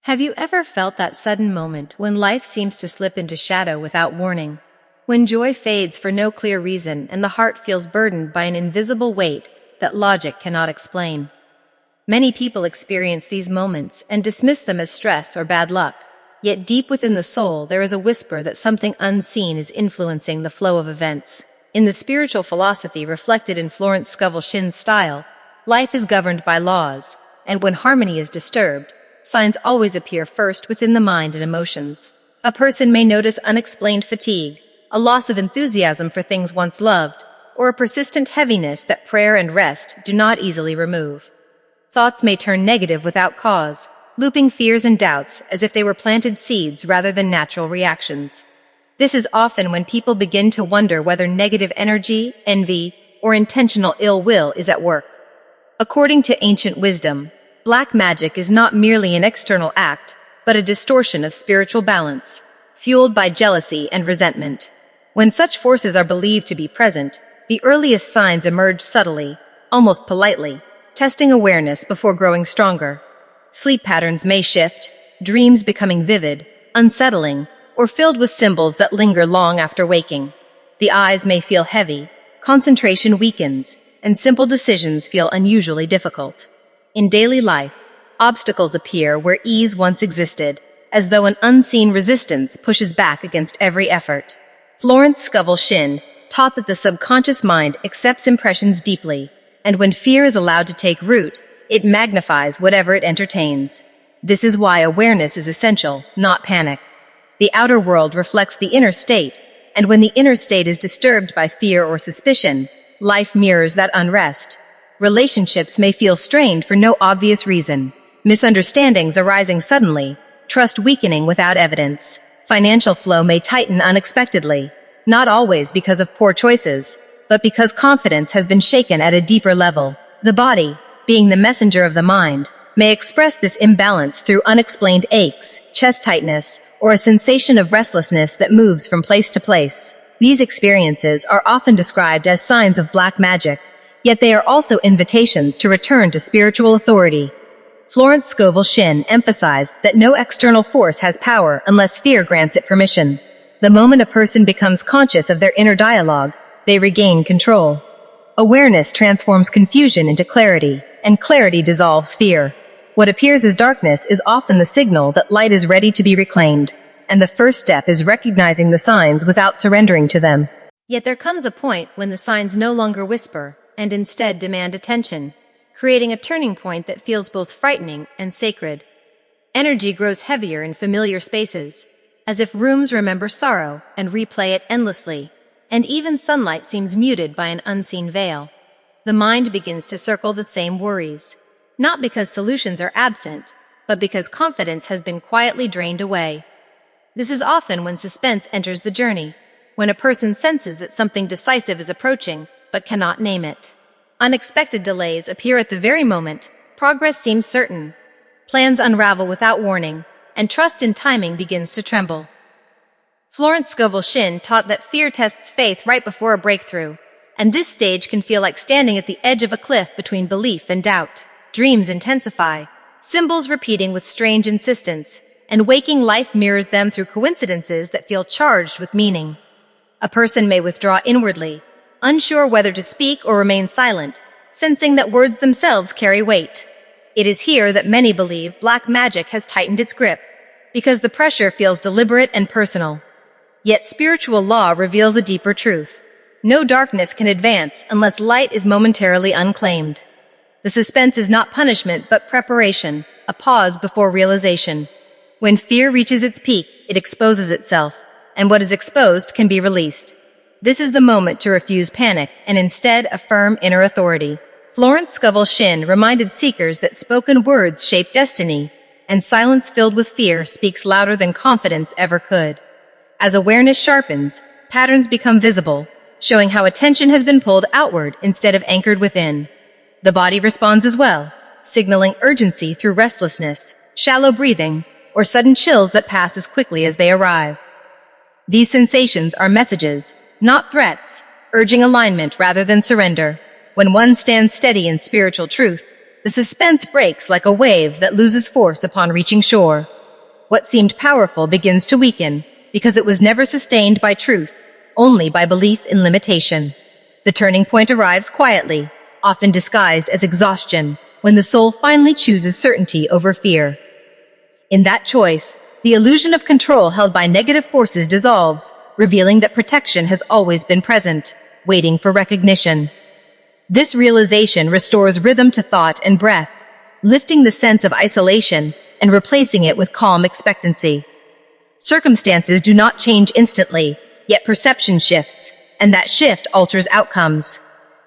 Have you ever felt that sudden moment when life seems to slip into shadow without warning? When joy fades for no clear reason and the heart feels burdened by an invisible weight that logic cannot explain. Many people experience these moments and dismiss them as stress or bad luck. Yet deep within the soul, there is a whisper that something unseen is influencing the flow of events. In the spiritual philosophy reflected in Florence Scovel Shinn's style, life is governed by laws, and when harmony is disturbed, signs always appear first within the mind and emotions. A person may notice unexplained fatigue, a loss of enthusiasm for things once loved, or a persistent heaviness that prayer and rest do not easily remove. Thoughts may turn negative without cause, looping fears and doubts as if they were planted seeds rather than natural reactions. This is often when people begin to wonder whether negative energy, envy, or intentional ill will is at work. According to ancient wisdom, black magic is not merely an external act, but a distortion of spiritual balance, fueled by jealousy and resentment. When such forces are believed to be present, the earliest signs emerge subtly, almost politely, testing awareness before growing stronger. Sleep patterns may shift, dreams becoming vivid, unsettling, or filled with symbols that linger long after waking. The eyes may feel heavy, concentration weakens, and simple decisions feel unusually difficult. In daily life, obstacles appear where ease once existed, as though an unseen resistance pushes back against every effort. Florence Scovel Shinn taught that the subconscious mind accepts impressions deeply, and when fear is allowed to take root, it magnifies whatever it entertains. This is why awareness is essential, not panic. The outer world reflects the inner state, and when the inner state is disturbed by fear or suspicion, life mirrors that unrest. Relationships may feel strained for no obvious reason, misunderstandings arising suddenly, trust weakening without evidence. Financial flow may tighten unexpectedly, not always because of poor choices, but because confidence has been shaken at a deeper level. The body, being the messenger of the mind, may express this imbalance through unexplained aches, chest tightness, or a sensation of restlessness that moves from place to place. These experiences are often described as signs of black magic, yet they are also invitations to return to spiritual authority. Florence Scovel Shinn emphasized that no external force has power unless fear grants it permission. The moment a person becomes conscious of their inner dialogue, they regain control. Awareness transforms confusion into clarity, and clarity dissolves fear. What appears as darkness is often the signal that light is ready to be reclaimed, and the first step is recognizing the signs without surrendering to them. Yet there comes a point when the signs no longer whisper, and instead demand attention, creating a turning point that feels both frightening and sacred. Energy grows heavier in familiar spaces, as if rooms remember sorrow and replay it endlessly, and even sunlight seems muted by an unseen veil. The mind begins to circle the same worries, not because solutions are absent, but because confidence has been quietly drained away. This is often when suspense enters the journey, when a person senses that something decisive is approaching, but cannot name it. Unexpected delays appear at the very moment progress seems certain. Plans unravel without warning, and trust in timing begins to tremble. Florence Scovel Shinn taught that fear tests faith right before a breakthrough, and this stage can feel like standing at the edge of a cliff between belief and doubt. Dreams intensify, symbols repeating with strange insistence, and waking life mirrors them through coincidences that feel charged with meaning. A person may withdraw inwardly, unsure whether to speak or remain silent, sensing that words themselves carry weight. It is here that many believe black magic has tightened its grip, because the pressure feels deliberate and personal. Yet spiritual law reveals a deeper truth. No darkness can advance unless light is momentarily unclaimed. The suspense is not punishment but preparation, a pause before realization. When fear reaches its peak, it exposes itself, and what is exposed can be released. This is the moment to refuse panic and instead affirm inner authority. Florence Scovel Shinn reminded seekers that spoken words shape destiny, and silence filled with fear speaks louder than confidence ever could. As awareness sharpens, patterns become visible, showing how attention has been pulled outward instead of anchored within. The body responds as well, signaling urgency through restlessness, shallow breathing, or sudden chills that pass as quickly as they arrive. These sensations are messages, not threats, urging alignment rather than surrender. When one stands steady in spiritual truth, the suspense breaks like a wave that loses force upon reaching shore. What seemed powerful begins to weaken, because it was never sustained by truth, only by belief in limitation. The turning point arrives quietly, often disguised as exhaustion, when the soul finally chooses certainty over fear. In that choice, the illusion of control held by negative forces dissolves, revealing that protection has always been present, waiting for recognition. This realization restores rhythm to thought and breath, lifting the sense of isolation and replacing it with calm expectancy. Circumstances do not change instantly, yet perception shifts, and that shift alters outcomes.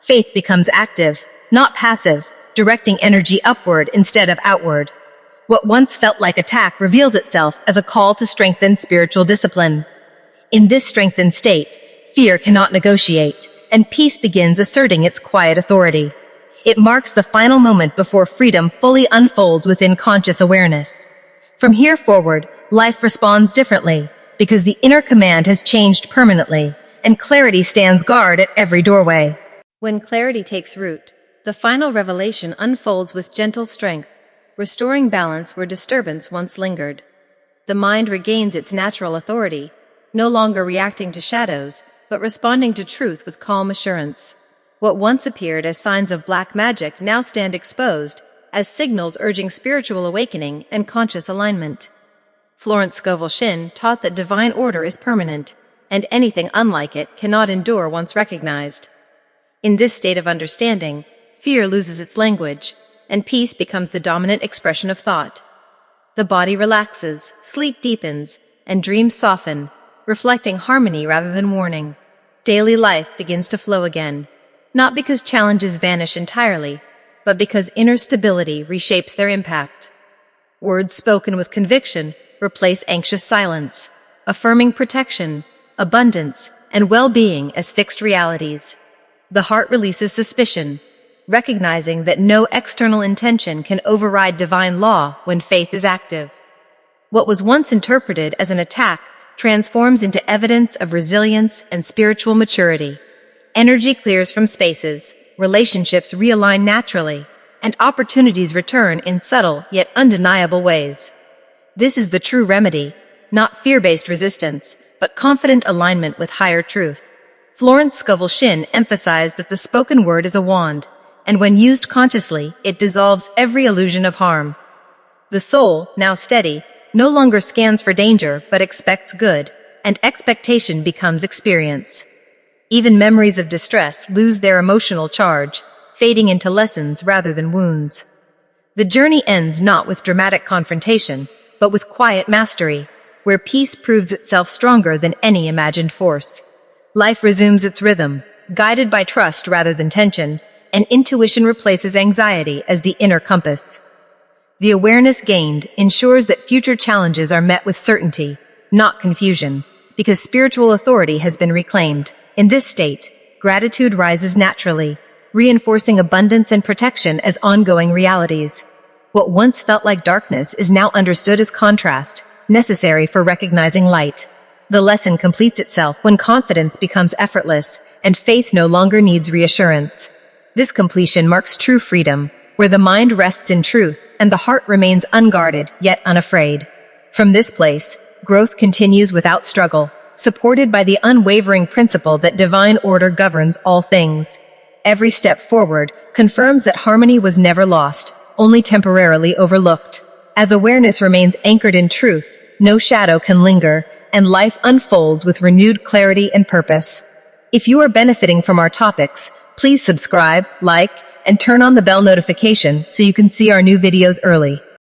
Faith becomes active, not passive, directing energy upward instead of outward. What once felt like attack reveals itself as a call to strengthen spiritual discipline. In this strengthened state, fear cannot negotiate, and peace begins asserting its quiet authority. It marks the final moment before freedom fully unfolds within conscious awareness. From here forward, life responds differently, because the inner command has changed permanently, and clarity stands guard at every doorway. When clarity takes root, the final revelation unfolds with gentle strength, restoring balance where disturbance once lingered. The mind regains its natural authority, no longer reacting to shadows, but responding to truth with calm assurance. What once appeared as signs of black magic now stand exposed as signals urging spiritual awakening and conscious alignment. Florence Scovel Shinn taught that divine order is permanent, and anything unlike it cannot endure once recognized. In this state of understanding, fear loses its language, and peace becomes the dominant expression of thought. The body relaxes, sleep deepens, and dreams soften, reflecting harmony rather than warning. Daily life begins to flow again, not because challenges vanish entirely, but because inner stability reshapes their impact. Words spoken with conviction replace anxious silence, affirming protection, abundance, and well-being as fixed realities. The heart releases suspicion, recognizing that no external intention can override divine law when faith is active. What was once interpreted as an attack transforms into evidence of resilience and spiritual maturity. Energy clears from spaces, relationships realign naturally, and opportunities return in subtle yet undeniable ways. This is the true remedy, not fear-based resistance, but confident alignment with higher truth. Florence Scovel Shinn emphasized that the spoken word is a wand, and when used consciously, it dissolves every illusion of harm. The soul, now steady, no longer scans for danger but expects good, and expectation becomes experience. Even memories of distress lose their emotional charge, fading into lessons rather than wounds. The journey ends not with dramatic confrontation, but with quiet mastery, where peace proves itself stronger than any imagined force. Life resumes its rhythm, guided by trust rather than tension, and intuition replaces anxiety as the inner compass. The awareness gained ensures that future challenges are met with certainty, not confusion, because spiritual authority has been reclaimed. In this state, gratitude rises naturally, reinforcing abundance and protection as ongoing realities. What once felt like darkness is now understood as contrast, necessary for recognizing light. The lesson completes itself when confidence becomes effortless, and faith no longer needs reassurance. This completion marks true freedom, where the mind rests in truth and the heart remains unguarded yet unafraid. From this place, growth continues without struggle, supported by the unwavering principle that divine order governs all things. Every step forward confirms that harmony was never lost, only temporarily overlooked. As awareness remains anchored in truth, no shadow can linger, and life unfolds with renewed clarity and purpose. If you are benefiting from our topics, please subscribe, like, and turn on the bell notification so you can see our new videos early.